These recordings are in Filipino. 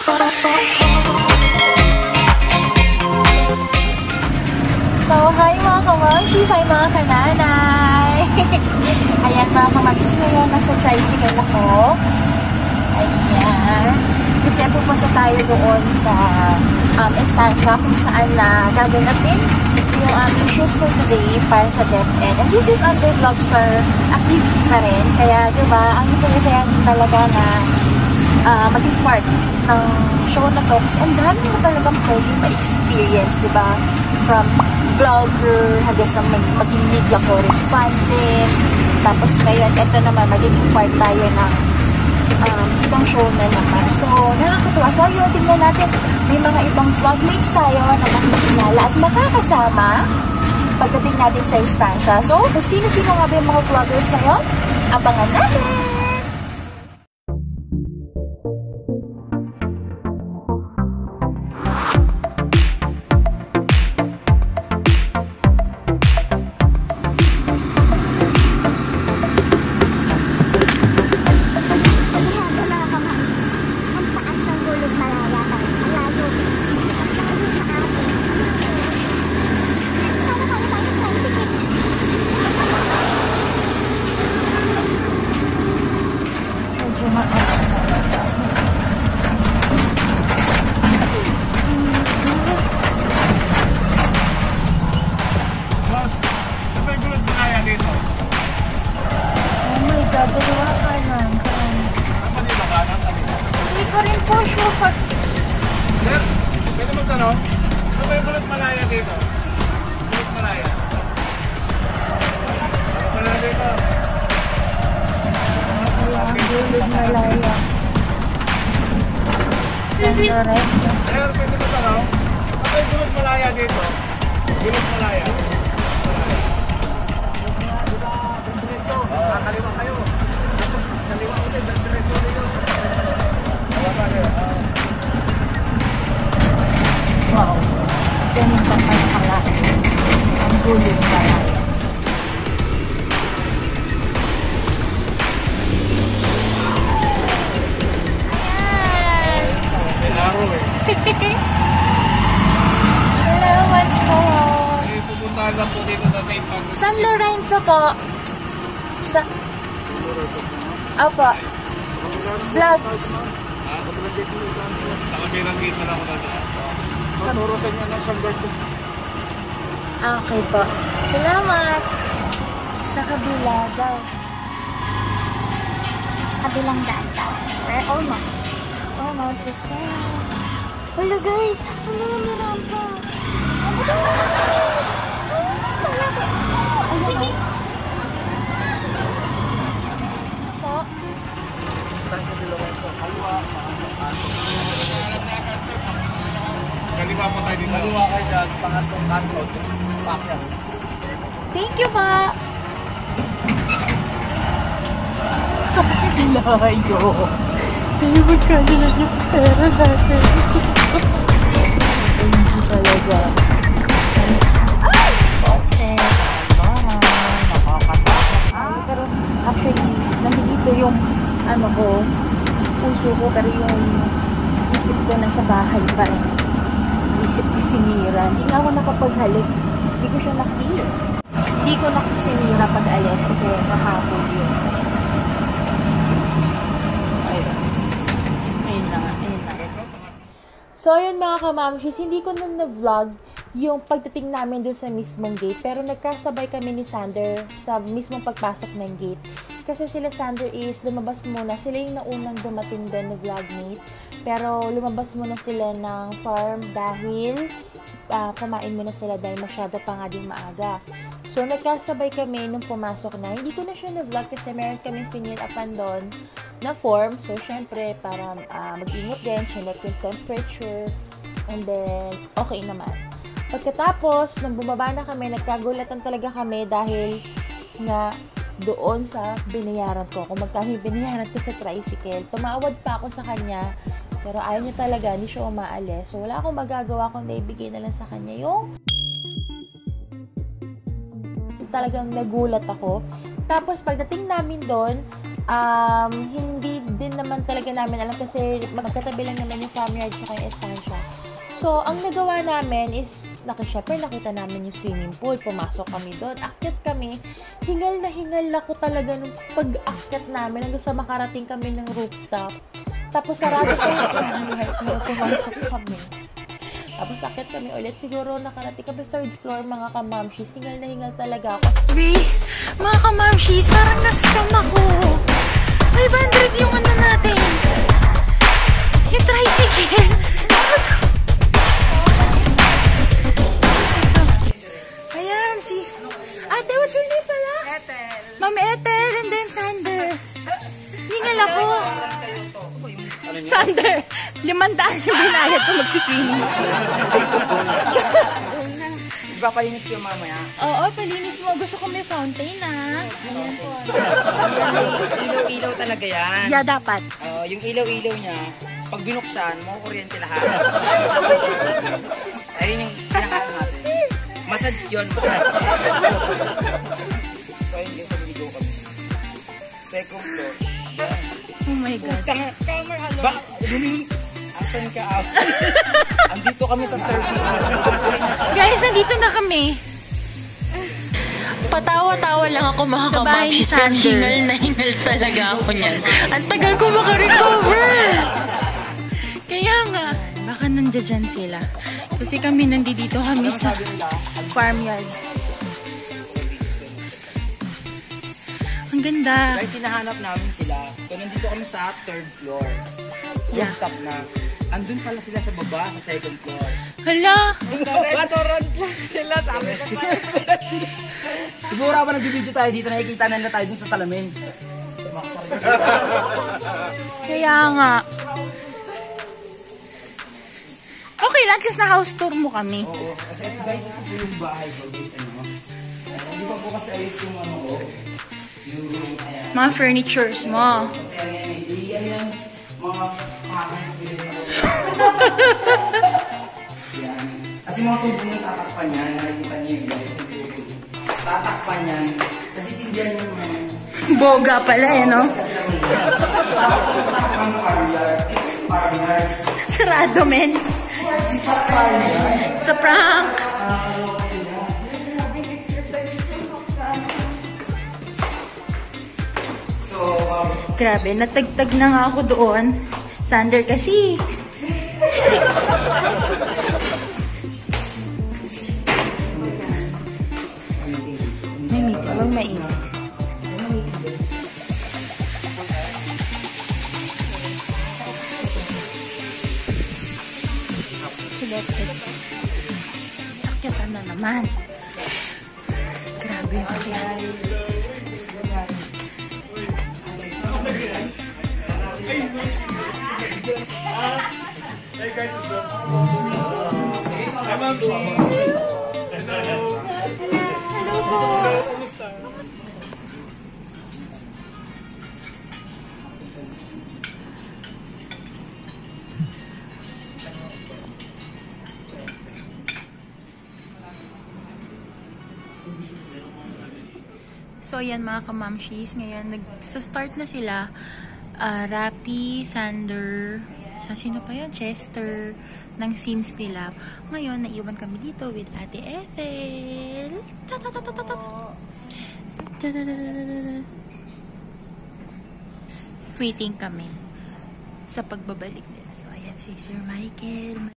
So, hi mga kamamshis, hi mga kananay. Ayan mga kamamshis, ngayon nasa tricycle ako. Ayan. Kasi pupunta tayo doon sa estancia kung saan na gaganapin yung aming shoot for today para sa DepEd. And this is under Vlogstar activity pa rin. Kaya diba, ang saya-saya din talaga na maging part ng show na to. Kasi ang dami mo talagang pwedeng ma-experience, diba? From vlogger hanggang sa maging media correspondent. Tapos ngayon, ito naman, maging part tayo ng ibang show na naman. So, nakakatuwa. So, yun, tingnan natin. May mga ibang vlogmates tayo na makikilala at makakasama pagdating natin sa estancia. So, kung sino-sino nga ba yung mga vloggers ngayon, abangan natin! Sir, pwede magtanong? Ano ba yung Gulot Malaya dito? Gulot Malaya. Malaya dito. Gulot Malaya. San Lorenzo. Sir, pwede magtanong? Ano ba yung Gulot Malaya dito? Gulot Malaya. Diretso. Kakaliwa kayo. Kaliwa ulit. Diretso dito. Kaliwa kayo. Wow, ganun pa pala ang Gulot Malaya. Ayan! Laro eh. Salamat po. Pupuntahan lang po dito sa St. Patrick's. San Lorenzo po. Sa... Opo. Vlogs. Sa kabilang gate na lang ako natin. Turo sa inyo ng Sanberto. Okay po. Salamat. Sa kabila daw. Kabilang daan daw. We're almost the same. Hello guys! Ano yung rampa? Kaliwa po tayo dito. Kaliwa kayo dyan. Pangatong kanto. Pakyan. Thank you pa! Layo. Ay, magkano na yung pera natin. Hindi talaga. Ay! Okay. Nakakatakot. Pero actually, nandito yung ano ko, puso ko, pero yung isip ko nasa bahay pa rin. Isip ko si Mira. Hindi nga ako nakapaghalik. Hindi ko siya nakis. Hindi ko nakis si Mira pag alis kasi kahapon yun. So, ayun mga kamamshis, hindi ko na-vlog yung pagdating namin dun sa mismong gate. Pero nagkasabay kami ni Sander sa mismong pagpasok ng gate. Kasi sila Sander is lumabas muna. Sila yung naunang dumating doon na vlogmate. Pero lumabas muna sila ng farm dahil kumain muna sila dahil masyado pa nga din maaga. So, nagkasabay kami nung pumasok na. Hindi ko na siya na-vlog kasi meron kaming fill upan doon na form. So, syempre, para mag-ingat din, chinek yung temperature, and then, okay naman. Pagkatapos, nung bumaba na kami, nagkagulatan talaga kami dahil nga doon sa binayaran ko. Kung magkano yung binayaran ko sa tricycle. Tumawad pa ako sa kanya, pero ayaw niya talaga, hindi siya umaalis. So, wala akong magagawa kundi ibigay na lang sa kanya yung talagang nagulat ako. Tapos, pagdating namin doon, Hindi din naman talaga namin alam kasi magkatabi lang naman yung farmyard tsaka yung estancia. So, ang nagawa namin is, syempre nakita namin yung swimming pool. Pumasok kami doon. Akyat kami. Hingal na hingal ako talaga nung pag-akyat namin hanggang sa makarating kami ng rooftop. Tapos sarado ko yung farmyard nung pumasok kami. Tapos akyat kami ulit. Siguro nakarating kami 3rd floor, mga kamamshis. Hingal na hingal talaga ako. Mga kamamshis, parang na-scam ako. 500 yung ano natin. Yung tricycle. Ayan, si Ate, what's your name pala? Ethel. Ma'am Ethel, and then Sander. Hingal ako. Sander, 500 yung binayad ko magsiswimming. Ipapalinis ko mamaya. Oo, palinis mo. Gusto ko may fountain, ah. Ayan po. Ilaw-ilaw talaga yan. Yeah, dapat. Yung ilaw-ilaw niya, pag binuksan, makukuryente lahat. Ayun yung pinakain natin. Massage yun. Massage. So, ayun yung pag-ligaw kami. Second floor. Oh my God. Camera, hello. Asan ka out? Andito kami sa 3rd floor. Guys, nandito na kami. Patawa-tawa lang ako, mga Sa bahay ni kamamshis. Pero Sander. hingal na hingal talaga ako niyan. Ang tagal ko makarecover. Kaya nga, baka nandiyan sila. Kasi kami nandito kami sa farmyard. Ang ganda. Guys, hinahanap namin sila. So, nandito kami sa 3rd floor. Yeah. Rooftop na. Andun pala sila sa baba, sa 2nd floor. Hala! Restaurant sila, sabi na pala sila. Siguro ba nag-video tayo dito, nakikita na tayo dun sa salamin. Sa mga sarili. Kaya nga. Okay lang, kasi na-house tour mo kami. Oo, kasi guys, ito po yung bahay ko. Guys, ano? Hindi pa po kasi ayos yung ano ko. Yung, ayan. Mga furnitures mo. Kasi yan yung mga pangalan. Yan. Kasi mga tubo ng tatakpan yan, nakikita niyo yung guys. Tatakpan yan. Kasi sindihan yung mga... Boga pala eh, no? Sa farmyard. Sarado, men. Sa prank. Grabe, natagtag na nga ako doon. Sander kasi. May medyo, huwag mainit. Selected. Akyatan na naman. Grabe yung akyat. Hey guys, what's up? Hi, Ma'am Shi. Hello. Hello. Kumusta? So, ayan mga kamamshis. Ngayon, nag-start na sila. Rapi, Sander, sino pa yan? Chester, ng scenes nila. Ngayon, naiwan kami dito with Ate Ethel. Waiting kami sa pagbabalik nila. So, ayan si Sir Michael.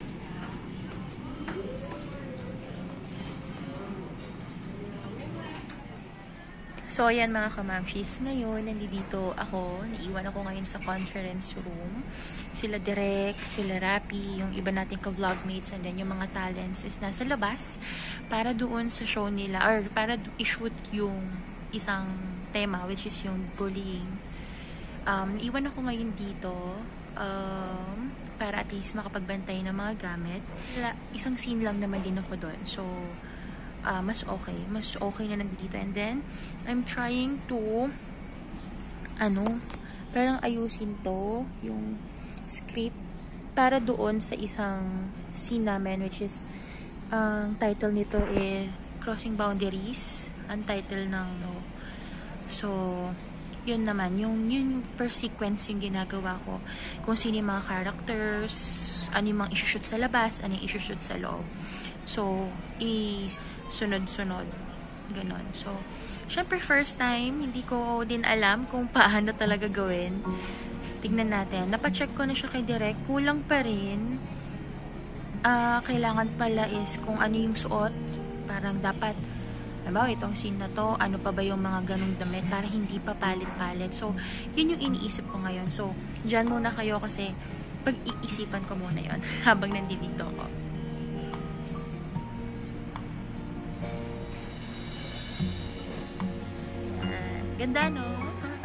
So, ayan mga kamamshis. Ngayon, nandito ako. Naiwan ako ngayon sa conference room. Sila Direk, sila Rapi, yung iba nating ka-vlogmates, and then yung mga talents is nasa labas para doon sa show nila, or para i-shoot yung isang tema, which is yung bullying. Iwan ako ngayon dito para at least makapagbantay ng mga gamit. Isang scene lang naman din ako doon. So, mas okay na nandito. And then I'm trying to parang ayusin to yung script para doon sa isang scene namin, which is ang title nito is Crossing Boundaries, ang title ng so yun naman, yung per sequence yung ginagawa ko. Kung sino yung mga characters, ano yung mga isushoot sa labas, ano yung isushoot sa loob. So, sunod-sunod. Ganon. So, syempre first time, hindi ko din alam kung paano talaga gawin. Tignan natin. Napacheck ko na siya kay Direk. Kulang pa rin. Kailangan pala is kung ano yung suot. Parang dapat, halimbawa itong scene na to, ano pa ba yung mga ganong damit para hindi pa palit-palit. So, yun yung iniisip ko ngayon. So, dyan muna kayo kasi pag-iisipan ko muna yon habang nandito ako. Ganda, no?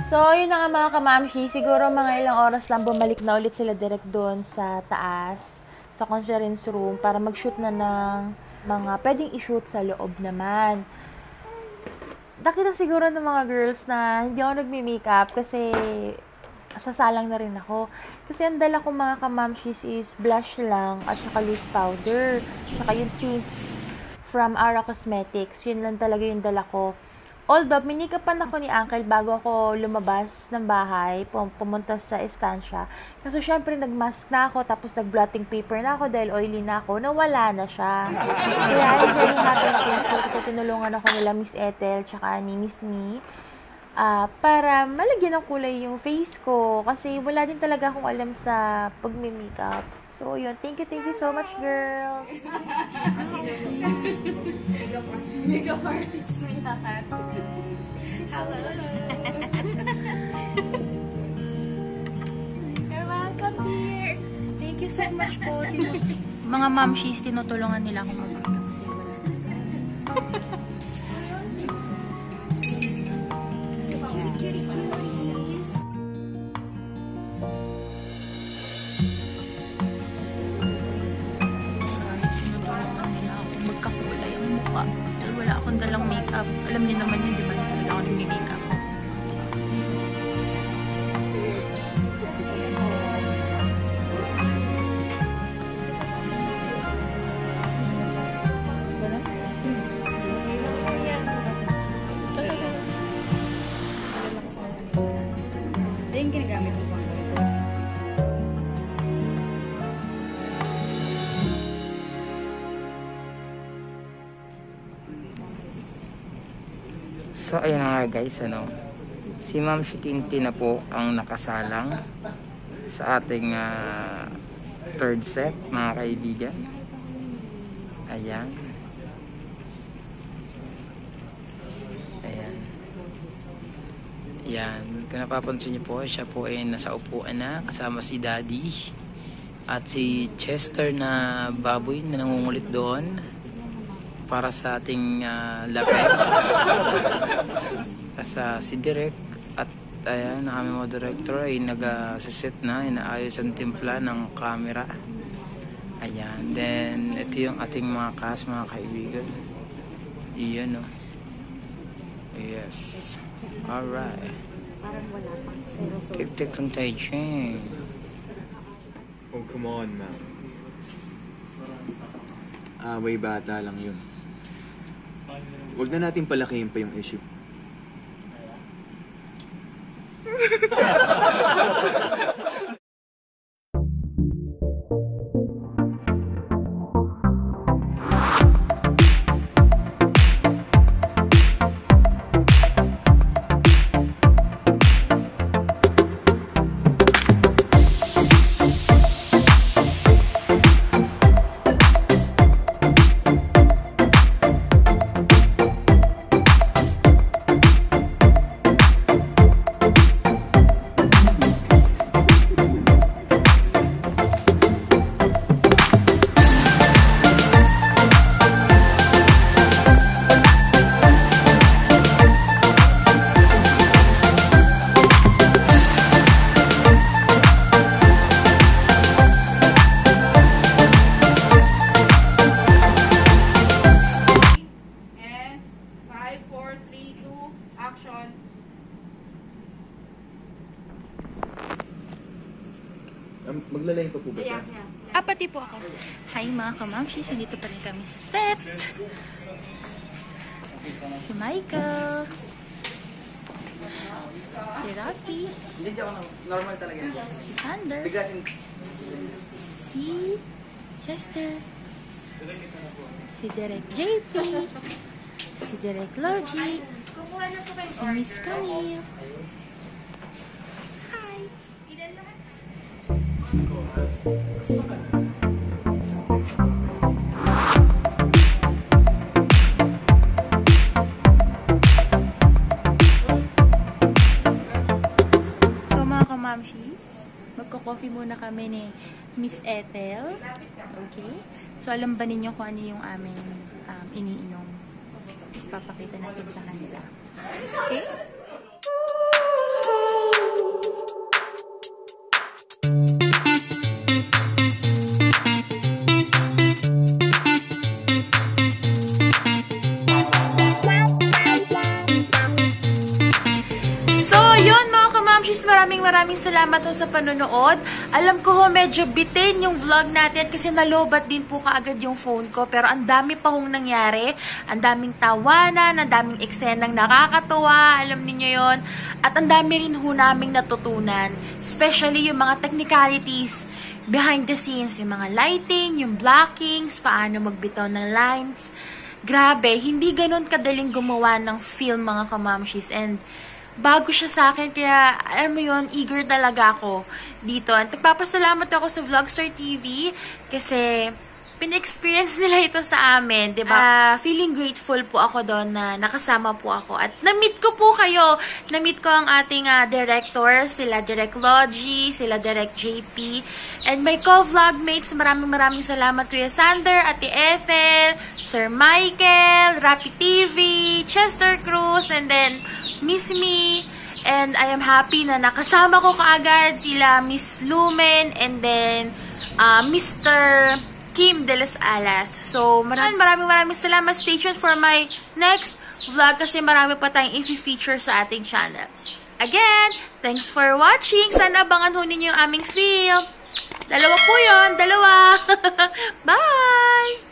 So, yun na nga mga kamamshi. Siguro mga ilang oras lang bumalik na ulit sila direct doon sa taas, sa conference room, para mag-shoot na ng mga pwedeng i-shoot sa loob naman. Nakita siguro ng mga girls na hindi ako nagme-makeup kasi sasalang na rin ako. Kasi ang dala ko mga kamamshis is blush lang at saka loose powder. Saka yung tints from Ara Cosmetics. Yun lang talaga yung dala ko. Although, minikapan ako ni Uncle bago ako lumabas ng bahay, pumunta sa estansya. Kasi syempre, nagmask na ako, tapos nag-blotting paper na ako dahil oily na ako, nawala na siya. Kaya, I'm very happy kasi tinulungan ako nila Miss Ethel, tsaka ni Miss Me, para malagyan ng kulay yung face ko. Kasi wala din talaga akong alam sa pagme-makeup. So, yun. Thank you so much, girls. Makeup artist na lahat. Hello. You're welcome here. Thank you so much po. Mga mamshis, tinutulungan nila akong mag-makeup. Dahil wala akong dalang makeup. Alam niyo naman yun, di ba? Talaga ako nag-makeup. Ito yung ginagamit mo. So, ayun na nga guys, si Ma'am Shitinti na po ang nakasalang sa ating third set, mga kaibigan. Ayan. Ayan. Ayan. Kung napapansin niyo po, siya po ay nasa upuan na kasama si Daddy at si Chester na baboy na nangungulit doon para sa ating lapel. Kasi si Direk at ayan, na kami mga director ay nag-set na, inaayos ang timpla ng camera. Ayan, then ito yung ating mga cast, mga kaibigan. Iyan, no? Yes. Alright. Tik-tik lang tayo dyan. Oh, come on, ma'am. Way bata lang yun. Huwag na natin palakihin pa yung issue. Maglalayin pa po ba siya? Pati po ako. Hi mga kamamshis, dito pa rin kami sa set. Si Michael. Si Rafi. Hindi ako normal talaga. Si Sander. Si Chester. Si Direk JP. Si Direk Logie. Si Miss Camille. So mga kamamshis, magko-coffee muna kami ni Miss Ethel. Okay? So alam ba ninyo kung ano yung aming iniinom? Papakita natin sa kanila. Okay? Maraming salamat ho sa panonood. Alam ko ho medyo bitin yung vlog natin kasi nalobat din po kaagad yung phone ko. Pero ang dami pa hong nangyari. Ang daming tawanan, ang daming eksenang nakakatuwa. Alam niyo yon. At ang dami rin ho naming natutunan. Especially yung mga technicalities behind the scenes. Yung mga lighting, yung blockings, paano magbitaw ng lines. Grabe, hindi ganun kadaling gumawa ng film mga kamamshis. And bago siya sa akin, kaya, alam mo yun, eager talaga ako dito. At nagpapasalamat ako sa Vlogstar TV kasi pina-experience nila ito sa amin, diba? Feeling grateful po ako doon na nakasama po ako. At na-meet ko po kayo. Na-meet ko ang ating director, sila Direk Logie, sila Direk JP, and my co-vlogmates. Maraming salamat Kuya Sander, Ate Ethel, Sir Michael, Rapi TV, Chester Cruz, and then Miss Me, and I am happy na nakasama ko kaagad sila Miss Lumen and then Mr. Kim de las Alas. So, maraming salamat. Stay tuned for my next vlog kasi marami pa tayong i-feature sa ating channel. Again, thanks for watching. Sana abangan ho ninyo yung aming film. Dalawa po yun. Bye!